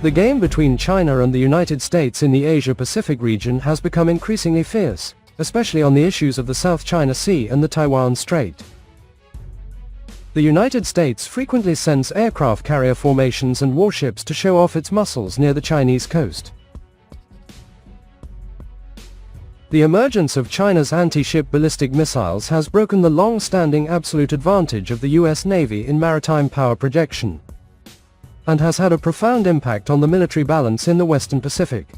The game between China and the United States in the Asia-Pacific region has become increasingly fierce, especially on the issues of the South China Sea and the Taiwan Strait. The United States frequently sends aircraft carrier formations and warships to show off its muscles near the Chinese coast. The emergence of China's anti-ship ballistic missiles has broken the long-standing absolute advantage of the US Navy in maritime power projection, and has had a profound impact on the military balance in the Western Pacific.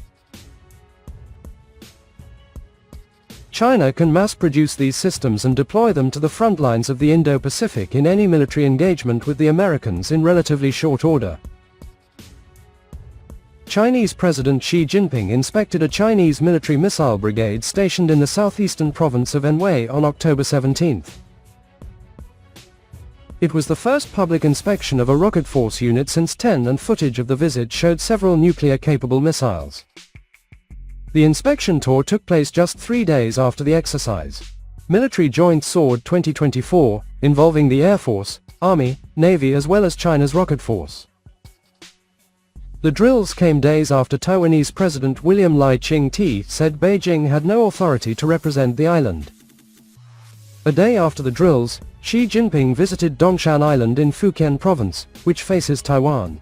China can mass-produce these systems and deploy them to the front lines of the Indo-Pacific in any military engagement with the Americans in relatively short order. Chinese President Xi Jinping inspected a Chinese military missile brigade stationed in the southeastern province of Anhui on October 17. It was the first public inspection of a rocket force unit since 10, and footage of the visit showed several nuclear-capable missiles. The inspection tour took place just 3 days after the exercise. Military Joint Sword 2024, involving the Air Force, Army, Navy as well as China's rocket force. The drills came days after Taiwanese President William Lai Ching-te said Beijing had no authority to represent the island. A day after the drills, Xi Jinping visited Dongshan Island in Fujian Province, which faces Taiwan.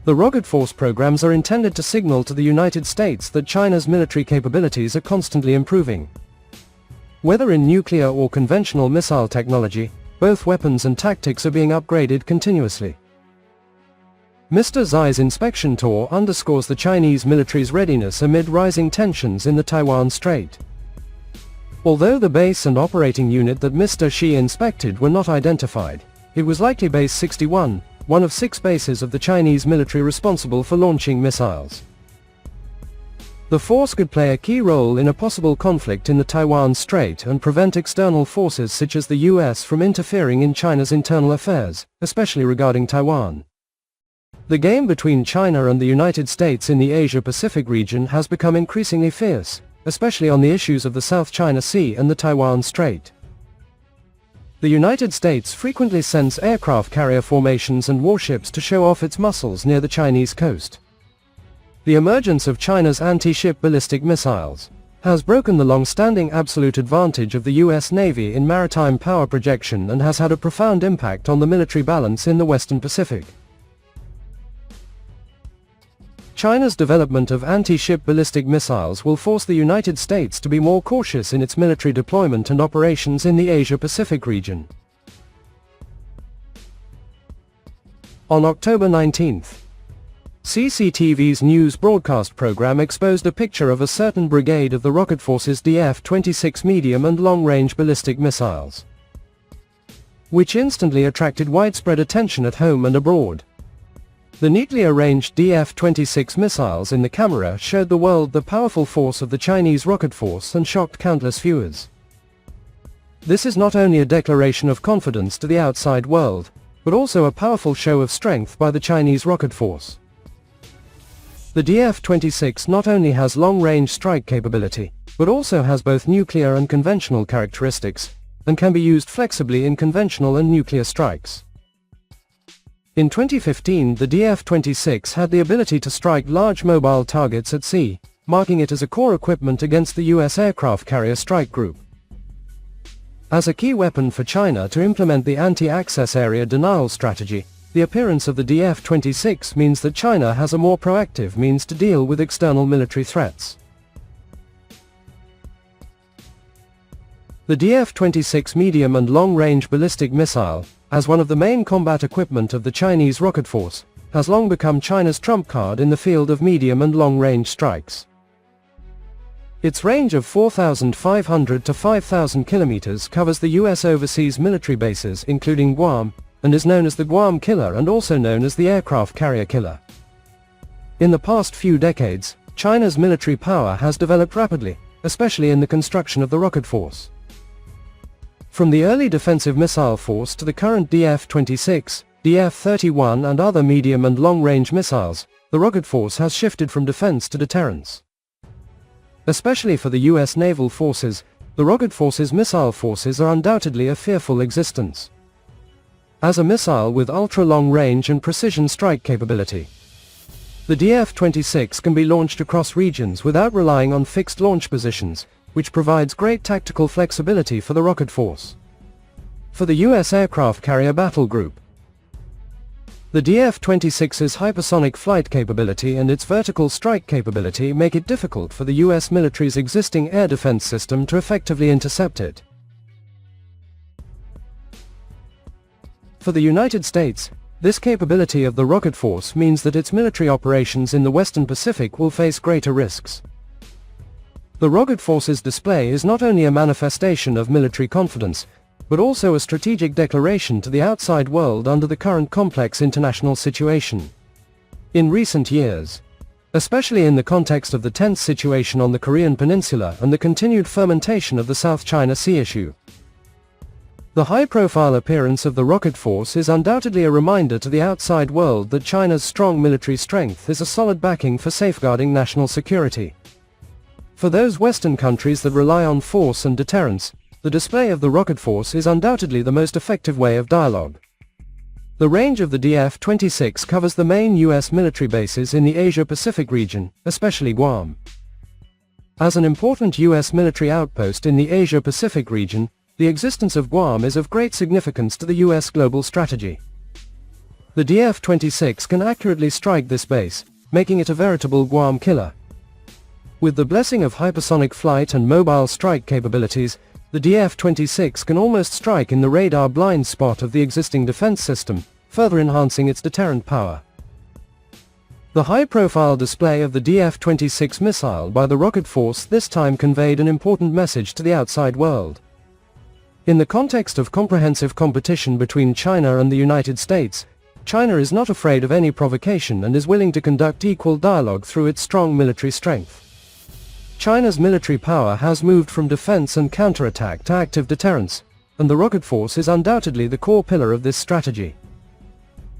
The rocket force programs are intended to signal to the United States that China's military capabilities are constantly improving. Whether in nuclear or conventional missile technology, both weapons and tactics are being upgraded continuously. Mr. Xi's inspection tour underscores the Chinese military's readiness amid rising tensions in the Taiwan Strait. Although the base and operating unit that Mr. Xi inspected were not identified, it was likely Base 61, one of 6 bases of the Chinese military responsible for launching missiles. The force could play a key role in a possible conflict in the Taiwan Strait and prevent external forces such as the US from interfering in China's internal affairs, especially regarding Taiwan. The game between China and the United States in the Asia-Pacific region has become increasingly fierce, especially on the issues of the South China Sea and the Taiwan Strait. The United States frequently sends aircraft carrier formations and warships to show off its muscles near the Chinese coast. The emergence of China's anti-ship ballistic missiles has broken the long-standing absolute advantage of the US Navy in maritime power projection and has had a profound impact on the military balance in the Western Pacific. China's development of anti-ship ballistic missiles will force the United States to be more cautious in its military deployment and operations in the Asia-Pacific region. On October 19, CCTV's news broadcast program exposed a picture of a certain brigade of the rocket force's DF-26 medium and long-range ballistic missiles, which instantly attracted widespread attention at home and abroad. The neatly arranged DF-26 missiles in the camera showed the world the powerful force of the Chinese rocket force and shocked countless viewers. This is not only a declaration of confidence to the outside world, but also a powerful show of strength by the Chinese rocket force. The DF-26 not only has long-range strike capability, but also has both nuclear and conventional characteristics, and can be used flexibly in conventional and nuclear strikes. In 2015, the DF-26 had the ability to strike large mobile targets at sea, marking it as a core equipment against the US aircraft carrier strike group. As a key weapon for China to implement the anti-access area denial strategy, the appearance of the DF-26 means that China has a more proactive means to deal with external military threats. The DF-26 medium and long-range ballistic missile, as one of the main combat equipment of the Chinese rocket force, has long become China's trump card in the field of medium and long-range strikes. Its range of 4,500 to 5,000 kilometers covers the US overseas military bases including Guam, and is known as the Guam Killer and also known as the Aircraft Carrier Killer. In the past few decades, China's military power has developed rapidly, especially in the construction of the rocket force. From the early defensive missile force to the current DF-26, DF-31 and other medium and long-range missiles, the rocket force has shifted from defense to deterrence. Especially for the US naval forces, the rocket force's missile forces are undoubtedly a fearful existence. As a missile with ultra-long range and precision strike capability, The DF-26 can be launched across regions without relying on fixed launch positions, which provides great tactical flexibility for the rocket force. For the U.S. aircraft carrier battle group, the DF-26's hypersonic flight capability and its vertical strike capability make it difficult for the U.S. military's existing air defense system to effectively intercept it. For the United States, this capability of the rocket force means that its military operations in the Western Pacific will face greater risks. The rocket force's display is not only a manifestation of military confidence, but also a strategic declaration to the outside world under the current complex international situation. In recent years, especially in the context of the tense situation on the Korean Peninsula and the continued fermentation of the South China Sea issue, the high-profile appearance of the rocket force is undoubtedly a reminder to the outside world that China's strong military strength is a solid backing for safeguarding national security. For those Western countries that rely on force and deterrence, the display of the rocket force is undoubtedly the most effective way of dialogue. The range of the DF-26 covers the main U.S. military bases in the Asia-Pacific region, especially Guam. As an important U.S. military outpost in the Asia-Pacific region, the existence of Guam is of great significance to the U.S. global strategy. The DF-26 can accurately strike this base, making it a veritable Guam killer. With the blessing of hypersonic flight and mobile strike capabilities, the DF-26 can almost strike in the radar blind spot of the existing defense system, further enhancing its deterrent power. The high-profile display of the DF-26 missile by the rocket force this time conveyed an important message to the outside world. In the context of comprehensive competition between China and the United States, China is not afraid of any provocation and is willing to conduct equal dialogue through its strong military strength. China's military power has moved from defense and counterattack to active deterrence, and the rocket force is undoubtedly the core pillar of this strategy.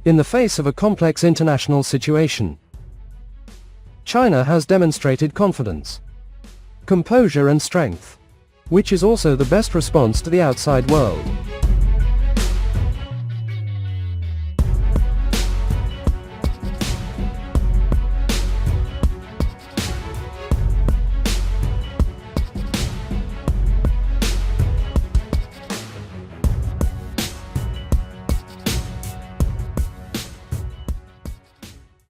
In the face of a complex international situation, China has demonstrated confidence, composure and strength, which is also the best response to the outside world.